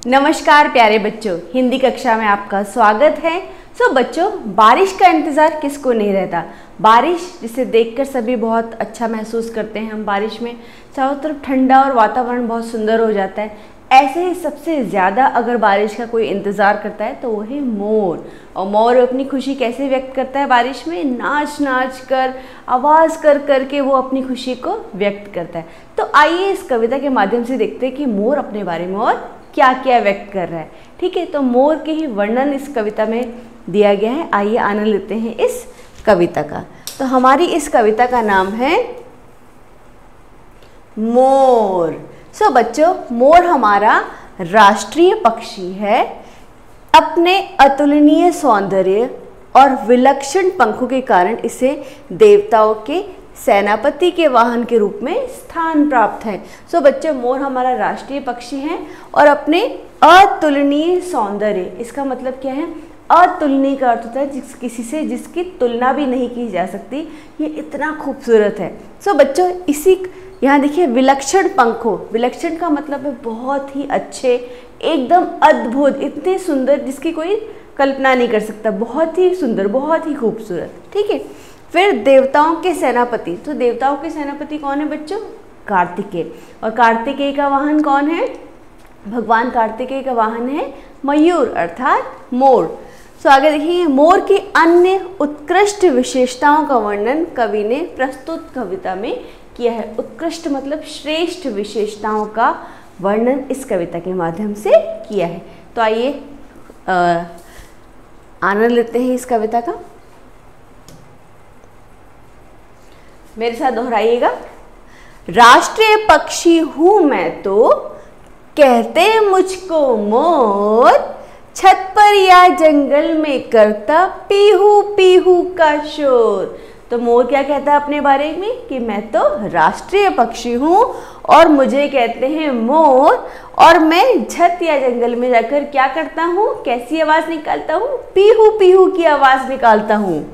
नमस्कार प्यारे बच्चों, हिंदी कक्षा में आपका स्वागत है। बच्चों, बारिश का इंतज़ार किसको नहीं रहता। बारिश जिसे देखकर सभी बहुत अच्छा महसूस करते हैं। हम बारिश में चारों तरफ ठंडा और वातावरण बहुत सुंदर हो जाता है। ऐसे ही सबसे ज़्यादा अगर बारिश का कोई इंतज़ार करता है तो वो है मोर। और मोर अपनी खुशी कैसे व्यक्त करता है बारिश में? नाच नाच कर, आवाज़ कर कर के वो अपनी खुशी को व्यक्त करता है। तो आइए इस कविता के माध्यम से देखते हैं कि मोर अपने बारे में और क्या क्या व्यक्त कर रहा है। ठीक है, तो मोर के ही वर्णन इस कविता में दिया गया है। आइए आनंद लेते हैं इस कविता का। तो हमारी इस कविता का नाम है मोर। बच्चों, मोर हमारा राष्ट्रीय पक्षी है। अपने अतुलनीय सौंदर्य और विलक्षण पंखों के कारण इसे देवताओं के सेनापति के वाहन के रूप में स्थान प्राप्त है। बच्चों, मोर हमारा राष्ट्रीय पक्षी है और अपने अतुलनीय सौंदर्य, इसका मतलब क्या है? अतुलनीय का अर्थ होता है किसी से जिसकी तुलना भी नहीं की जा सकती। ये इतना खूबसूरत है। बच्चों, इसी यहाँ देखिए, विलक्षण पंखों। विलक्षण का मतलब है बहुत ही अच्छे, एकदम अद्भुत, इतने सुंदर जिसकी कोई कल्पना नहीं कर सकता। बहुत ही सुंदर, बहुत ही खूबसूरत। ठीक है, फिर देवताओं के सेनापति। तो देवताओं के सेनापति कौन है बच्चों? कार्तिकेय। और कार्तिकेय का वाहन कौन है? भगवान कार्तिकेय का वाहन है मयूर अर्थात मोर। आगे देखिए, मोर की अन्य उत्कृष्ट विशेषताओं का वर्णन कवि ने प्रस्तुत कविता में किया है। उत्कृष्ट मतलब श्रेष्ठ विशेषताओं का वर्णन इस कविता के माध्यम से किया है। तो आइए आनंद लेते हैं इस कविता का। मेरे साथ दोहराइएगा। राष्ट्रीय पक्षी हूं मैं तो, कहते मुझको मोर, छत पर या जंगल में करता पीहू पीहू का शोर। तो मोर क्या कहता है अपने बारे में कि मैं तो राष्ट्रीय पक्षी हूँ और मुझे कहते हैं मोर, और मैं छत या जंगल में जाकर क्या करता हूँ? कैसी आवाज़ निकालता हूँ? पीहू पीहू की आवाज़ निकालता हूँ।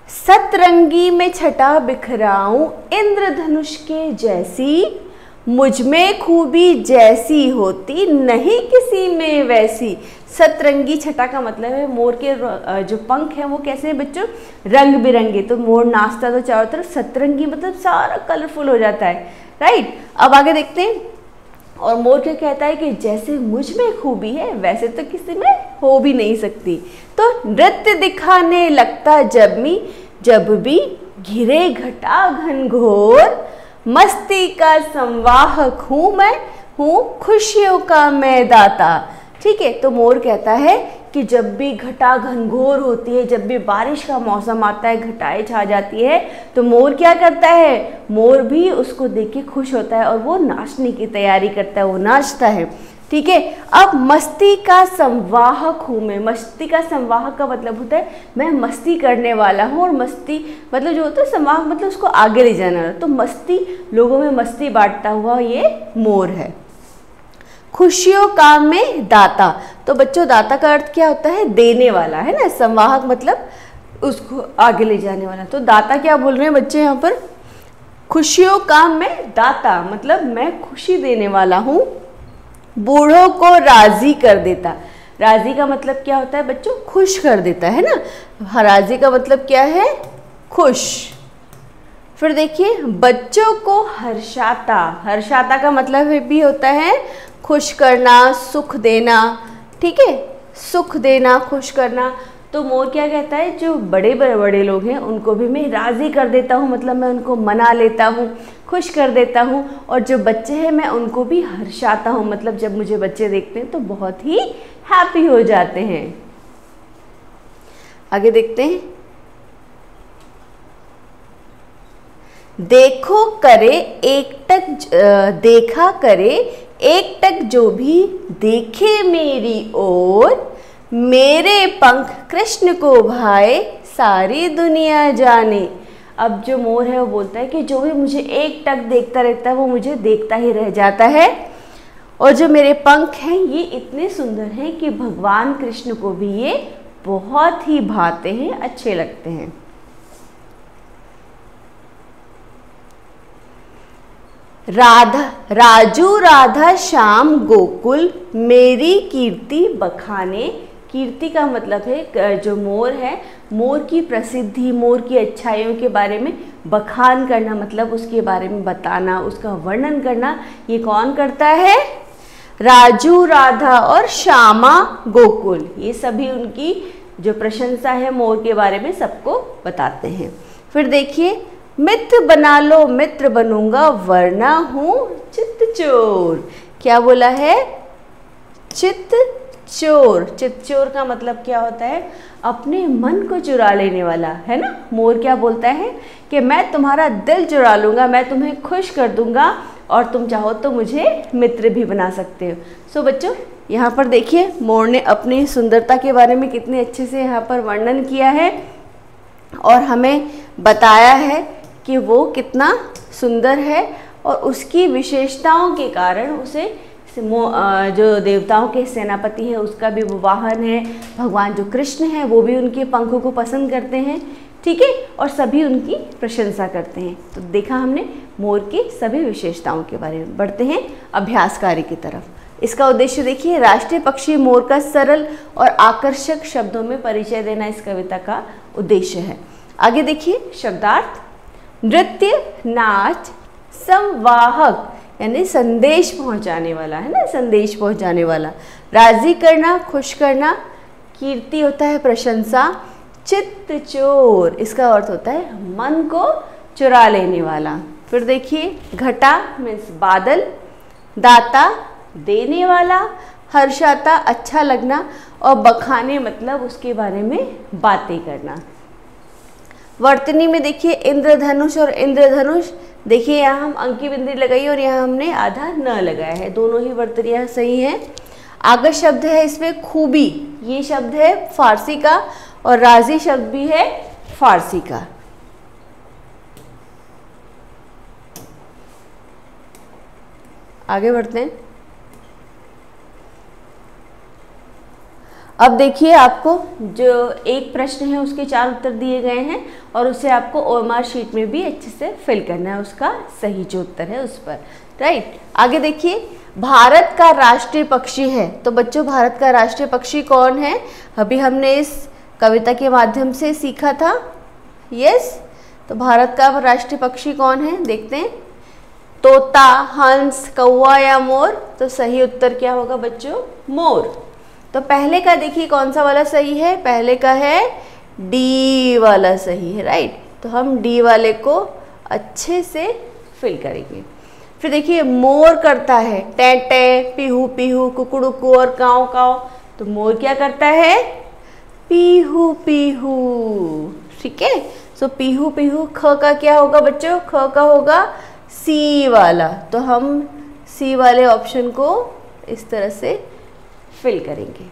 सतरंगी में छटा बिखराऊं इंद्रधनुष के जैसी, मुझ में खूबी जैसी होती नहीं किसी में वैसी। सतरंगी छटा का मतलब है मोर के जो पंख हैं वो कैसे हैं बच्चों? रंग बिरंगे। तो मोर नाचता तो चारों तरफ सतरंगी मतलब सारा कलरफुल हो जाता है। राइट, अब आगे देखते हैं। और मोर क्या कहता है कि जैसे मुझ में खूबी है वैसे तो किसी में हो भी नहीं सकती। तो नृत्य दिखाने लगता जब भी घिरे घटा घनघोर, मस्ती का संवाहक हूँ मैं, हूँ खुशियों का मैं दाता। ठीक है, तो मोर कहता है कि जब भी घटा घनघोर होती है, जब भी बारिश का मौसम आता है, घटाएं छा जाती है, तो मोर क्या करता है? मोर भी उसको देख के खुश होता है और वो नाचने की तैयारी करता है, वो नाचता है। ठीक है, अब मस्ती का संवाहक हूँ मैं। मस्ती का संवाहक का मतलब होता है मैं मस्ती करने वाला हूँ, और मस्ती मतलब जो होता है संवाहक मतलब उसको आगे ले जाना। तो मस्ती, लोगों में मस्ती बांटता हुआ ये मोर है। खुशियों का मैं दाता। तो बच्चों, दाता का अर्थ क्या होता है? देने वाला, है ना। संवाहक मतलब उसको आगे ले जाने वाला। तो दाता क्या बोल रहे हैं बच्चे यहाँ पर? खुशियों का मैं दाता मतलब मैं खुशी देने वाला हूँ। बूढ़ों को राजी कर देता। राजी का मतलब क्या होता है बच्चों? खुश कर देता, है ना। राजी का मतलब क्या है? खुश। फिर देखिए, बच्चों को हर्षाता। हर्षाता का मतलब भी होता है खुश करना, सुख देना। ठीक है, सुख देना, खुश करना। तो मोर क्या कहता है? जो बड़े लोग हैं उनको भी मैं राज़ी कर देता हूँ, मतलब मैं उनको मना लेता हूँ, खुश कर देता हूँ। और जो बच्चे हैं मैं उनको भी हर्षाता हूँ, मतलब जब मुझे बच्चे देखते हैं तो बहुत ही हैप्पी हो जाते हैं। आगे देखते हैं। देखा करे एक टक जो भी देखे मेरी ओर, मेरे पंख कृष्ण को भाए सारी दुनिया जाने। अब जो मोर है वो बोलता है कि जो भी मुझे एक टक देखता रहता है वो मुझे देखता ही रह जाता है, और जो मेरे पंख हैं ये इतने सुंदर हैं कि भगवान कृष्ण को भी ये बहुत ही भाते हैं, अच्छे लगते हैं। राधा राजू राधा श्याम गोकुल मेरी कीर्ति बखाने। कीर्ति का मतलब है जो मोर है, मोर की प्रसिद्धि, मोर की अच्छाइयों के बारे में बखान करना, मतलब उसके बारे में बताना, उसका वर्णन करना। ये कौन करता है? राजू राधा और श्यामा गोकुल, ये सभी उनकी जो प्रशंसा है मोर के बारे में सबको बताते हैं। फिर देखिए, मित्र बना लो मित्र बनूंगा वरना हूँ चित्तचोर। क्या बोला है? चित्तचोर। चित्तचोर का मतलब क्या होता है? अपने मन को चुरा लेने वाला, है ना। मोर क्या बोलता है कि मैं तुम्हारा दिल चुरा लूँगा, मैं तुम्हें खुश कर दूंगा और तुम चाहो तो मुझे मित्र भी बना सकते हो। सो बच्चों, यहाँ पर देखिए मोर ने अपनी सुंदरता के बारे में कितने अच्छे से यहाँ पर वर्णन किया है और हमें बताया है कि वो कितना सुंदर है और उसकी विशेषताओं के कारण उसे जो देवताओं के सेनापति है उसका भी वो वाहन है। भगवान जो कृष्ण है वो भी उनके पंखों को पसंद करते हैं, ठीक है, और सभी उनकी प्रशंसा करते हैं। तो देखा हमने मोर की सभी विशेषताओं के बारे में। बढ़ते हैं अभ्यास कार्य की तरफ। इसका उद्देश्य देखिए, राष्ट्रीय पक्षी मोर का सरल और आकर्षक शब्दों में परिचय देना इस कविता का उद्देश्य है। आगे देखिए शब्दार्थ। नृत्य, नाच, संवाहक यानी संदेश पहुंचाने वाला, है ना, संदेश पहुंचाने वाला। राजी करना, खुश करना। कीर्ति होता है प्रशंसा। चित्तचोर इसका अर्थ होता है मन को चुरा लेने वाला। फिर देखिए घटा मीन्स बादल। दाता देने वाला। हर्षाता अच्छा लगना और बखाने मतलब उसके बारे में बातें करना। वर्तनी में देखिए इंद्रधनुष और इंद्रधनुष। देखिए यहाँ हम अंकी बिंदी लगाई और यहाँ हमने आधा न लगाया है, दोनों ही वर्तनियाँ सही हैं। आगे शब्द है इसमें खूबी, ये शब्द है फारसी का और राजी शब्द भी है फारसी का। आगे बढ़ते हैं। अब देखिए आपको जो एक प्रश्न है उसके 4 उत्तर दिए गए हैं और उसे आपको ओएमआर शीट में भी अच्छे से फिल करना है, उसका सही जो उत्तर है उस पर, राइट। आगे देखिए भारत का राष्ट्रीय पक्षी है, तो बच्चों भारत का राष्ट्रीय पक्षी कौन है? अभी हमने इस कविता के माध्यम से सीखा था। यस, तो भारत का राष्ट्रीय पक्षी कौन है देखते हैं। तोता, हंस, कौवा या मोर? तो सही उत्तर क्या होगा बच्चों? मोर। तो पहले का देखिए कौन सा वाला सही है? पहले का है डी वाला सही है, राइट। तो हम डी वाले को अच्छे से फिल करेंगे। फिर देखिए मोर करता है टे टे, पीहू पीहू, कुकड़ुकू और काव काव। तो मोर क्या करता है? पीहू पीहू, ठीक है। सो पीहू पीहू। ख का क्या होगा बच्चों? ख का होगा सी वाला, तो हम सी वाले ऑप्शन को इस तरह से फिल करेंगे।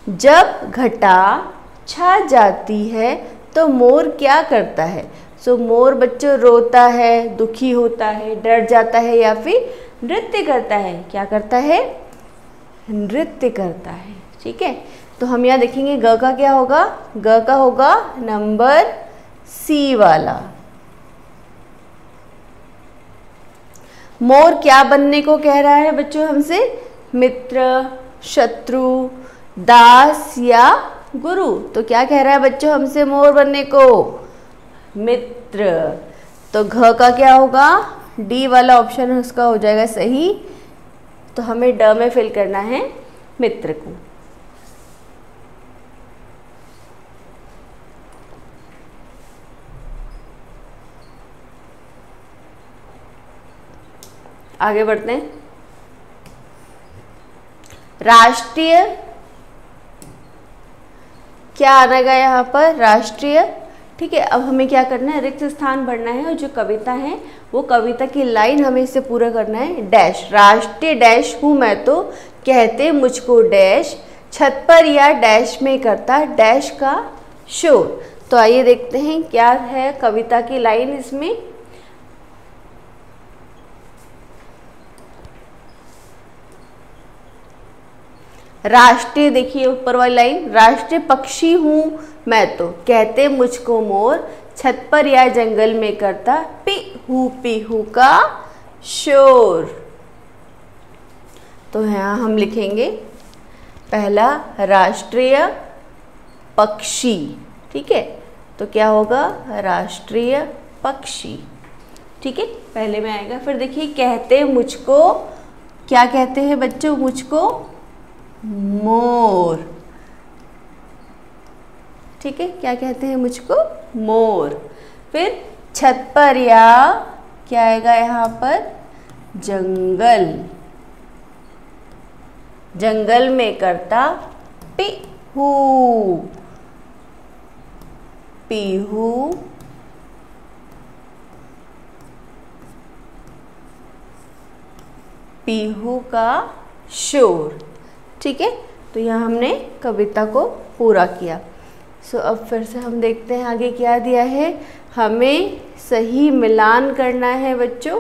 जब घटा छा जाती है तो मोर क्या करता है? सो मोर बच्चों रोता है, दुखी होता है, डर जाता है या फिर नृत्य करता है। क्या करता है? नृत्य करता है, ठीक है। तो हम यहाँ देखेंगे ग का क्या होगा? ग का होगा नंबर सी वाला। मोर क्या बनने को कह रहा है बच्चों हमसे? मित्र, शत्रु, दास या गुरु। तो क्या कह रहा है बच्चों हमसे मोर बनने को? मित्र। तो घ का क्या होगा? डी वाला ऑप्शन उसका हो जाएगा सही। तो हमें ड में फिल करना है मित्र को। आगे बढ़ते हैं। राष्ट्रीय क्या आएगा यहाँ पर? राष्ट्रीय, ठीक है। अब हमें क्या करना है? रिक्त स्थान भरना है और जो कविता है वो कविता की लाइन हमें इससे पूरा करना है। डैश राष्ट्रीय डैश हूँ मैं तो कहते मुझको डैश, छत पर या डैश में करता डैश का शोर। तो आइए देखते हैं क्या है कविता की लाइन इसमें। राष्ट्रीय देखिए ऊपर वाली लाइन, राष्ट्रीय पक्षी हूँ मैं तो कहते मुझको मोर, छत पर या जंगल में करता पीहू पीहू का शोर। तो यहाँ हम लिखेंगे पहला राष्ट्रीय पक्षी, ठीक है। तो क्या होगा, राष्ट्रीय पक्षी, ठीक है, पहले में आएगा। फिर देखिए कहते मुझको, क्या कहते हैं बच्चों, मुझको मोर, ठीक है, क्या कहते हैं मुझको, मोर। फिर छत पर या क्या आएगा यहाँ पर, जंगल, जंगल में करता पीहू, पीहू। पीहू का शोर, ठीक है। तो यहाँ हमने कविता को पूरा किया। सो अब फिर से हम देखते हैं आगे क्या दिया है। हमें सही मिलान करना है बच्चों।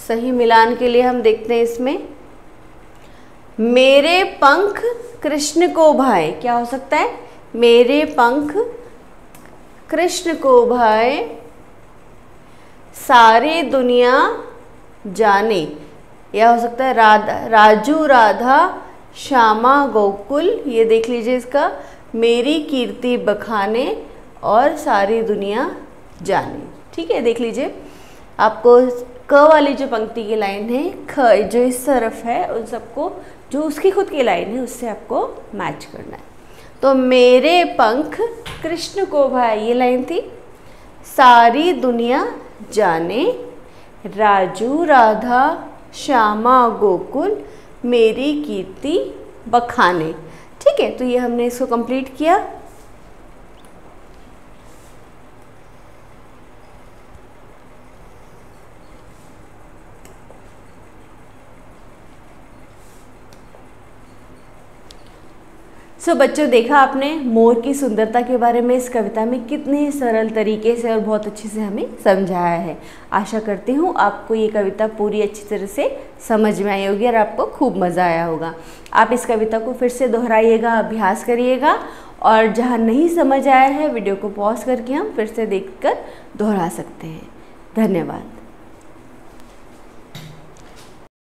सही मिलान के लिए हम देखते हैं इसमें, मेरे पंख कृष्ण को भाए, क्या हो सकता है, मेरे पंख कृष्ण को भाए, सारी दुनिया जाने, यह हो सकता है राजू राधा श्यामा गोकुल, ये देख लीजिए इसका, मेरी कीर्ति बखाने और सारी दुनिया जाने, ठीक है। देख लीजिए आपको क वाली जो पंक्ति की लाइन है, ख जो इस तरफ है, उन सबको जो उसकी खुद की लाइन है उससे आपको मैच करना है। तो मेरे पंख कृष्ण को भाई, ये लाइन थी, सारी दुनिया जाने, राजू राधा श्यामा गोकुल, मेरी कीर्ति बखाने, ठीक है। तो ये हमने इसको कंप्लीट किया। सो बच्चों, देखा आपने मोर की सुंदरता के बारे में इस कविता में कितने सरल तरीके से और बहुत अच्छे से हमें समझाया है। आशा करती हूँ आपको ये कविता पूरी अच्छी तरह से समझ में आई होगी और आपको खूब मज़ा आया होगा। आप इस कविता को फिर से दोहराइएगा, अभ्यास करिएगा, और जहाँ नहीं समझ आया है वीडियो को पॉज करके हम फिर से देखकर दोहरा सकते हैं। धन्यवाद।